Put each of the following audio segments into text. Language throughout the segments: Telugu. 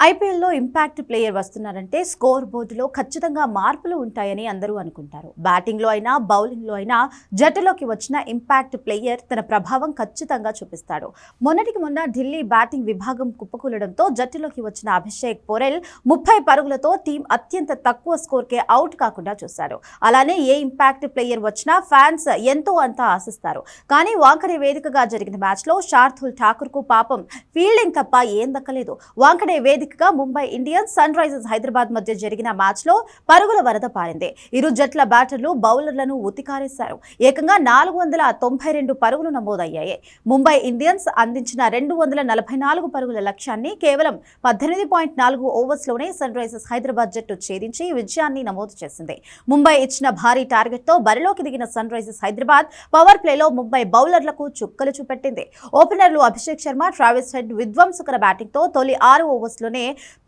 ఐపీఎల్లో ఇంపాక్ట్ ప్లేయర్ వస్తున్నారంటే స్కోర్ బోర్డులో ఖచ్చితంగా మార్పులు ఉంటాయని అందరూ అనుకుంటారు. బ్యాటింగ్లో అయినా బౌలింగ్లో అయినా జట్టులోకి వచ్చిన ఇంపాక్ట్ ప్లేయర్ తన ప్రభావం ఖచ్చితంగా చూపిస్తాడు. మొన్నటికి మొన్న ఢిల్లీ బ్యాటింగ్ విభాగం కుప్పకూలడంతో జట్టులోకి వచ్చిన అభిషేక్ పోరెల్ 30 పరుగులతో టీం అత్యంత తక్కువ స్కోర్కే అవుట్ కాకుండా చూశాడు. అలానే ఏ ఇంపాక్ట్ ప్లేయర్ వచ్చినా ఫ్యాన్స్ ఎంతో అంతా ఆశిస్తారు. కానీ వాంఖడే వేదికగా జరిగిన మ్యాచ్లో శార్దుల్ ఠాకూర్కు పాపం ఫీల్డింగ్ తప్ప ఏం దక్కలేదు. వాంఖడే వేదిక Mumbai Indians Sunrisers Hyderabad మధ్య జరిగిన మ్యాచ్ లో పరుగుల వరద పారింది. ఇరు జట్ల బ్యాటర్లు బౌలర్లను ఉతికారేశారు. ఏకంగా 492 పరుగులు నమోదయ్యాయి. ముంబై ఇండియన్స్ అందించిన 244 పరుగుల లక్ష్యాన్ని కేవలం 18.4 ఓవర్స్లోనే సన్ రైజర్స్ హైదరాబాద్ జట్టు ఛేదించి విజయాన్ని నమోదు చేసింది. ముంబై ఇచ్చిన భారీ టార్గెట్ తో బరిలోకి దిగిన సన్ రైజర్స్ హైదరాబాద్ పవర్ ప్లేలో ముంబై బౌలర్లకు చుక్కలు చూపెట్టింది. ఓపెనర్లు అభిషేక్ శర్మ, ట్రావిస్ హెడ్ విధ్వంసకర బ్యాటింగ్ తో తొలి 6 ఓవర్స్లోనే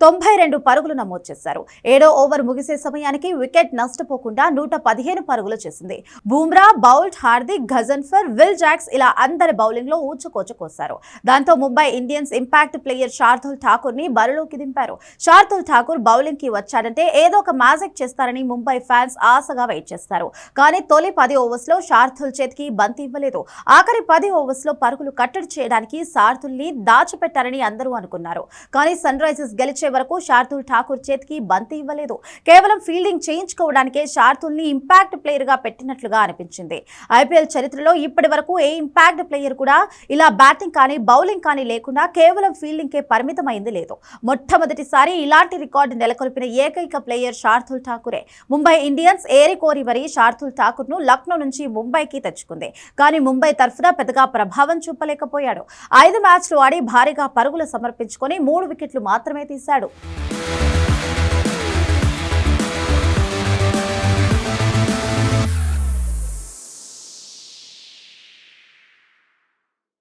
92 పరుగులు నమోదు చేశారు. 7వ ఓవర్ ముగిసే సమయానికి వికెట్ నష్టపోకుండా 115 పరుగులు చేసింది. Bumrah, Boult, Hardik, Ghazanfar, Will Jacks ఇలా అందరి బౌలింగ్ లో ఊచకోచ కోశారు. దాంతో Mumbai Indians impact player Shardul Thakur ని బరిలోకి దింపారు. శార్దుల్ ఠాకూర్ బౌలింగ్ కి వచ్చాడంటే ఏదో ఒక మ్యాజిక్ చేస్తారని ముంబై ఫ్యాన్స్ ఆశగా వెయిట్ చేస్తారు. కానీ తొలి 10 ఓవర్స్ లో శార్దుల్ చేతికి బంతి ఇవ్వలేదు. ఆఖరి 10 ఓవర్స్ లో పరుగులు కట్టడి చేయడానికి శార్దుల్ ని దాచిపెట్టారని అందరూ అనుకున్నారు. కానీ సన్ రైజర్స్ గెలిచే వరకు శార్దుల్ ఠాకూర్ చేతికి బంతి ఇవ్వలేదు. కేవలం ఫీల్డింగ్ చేయించుకోవడానికే శార్దుల్ ని ఇంపాక్ట్ ప్లేయర్ గా పెట్టినట్లుగా అనిపించింది. ఐపీఎల్ చరిత్రలో ఇప్పటి వరకు ఏ ఇంపాక్ట్ ప్లేయర్ కూడా ఇలా బ్యాటింగ్ కానీ బౌలింగ్ కానీ లేకుండా కేవలం ఫీల్డింగ్ కే పరిమితమైంది లేదు. మొట్టమొదటిసారి ఇలాంటి రికార్డు నెలకొల్పిన ఏకైక ప్లేయర్ శార్దుల్ ఠాకూరే. ముంబై ఇండియన్స్ ఏరికోరి వరి శార్దుల్ ఠాకూర్ ను లక్నో నుంచి ముంబైకి తెచ్చుకుంది. కానీ ముంబై తరఫున పెద్దగా ప్రభావం చూపలేకపోయాడు. 5 మ్యాచ్లు ఆడి భారీగా పరుగులు సమర్పించుకొని 3 వికెట్లు మాత్రమే తీశాడు.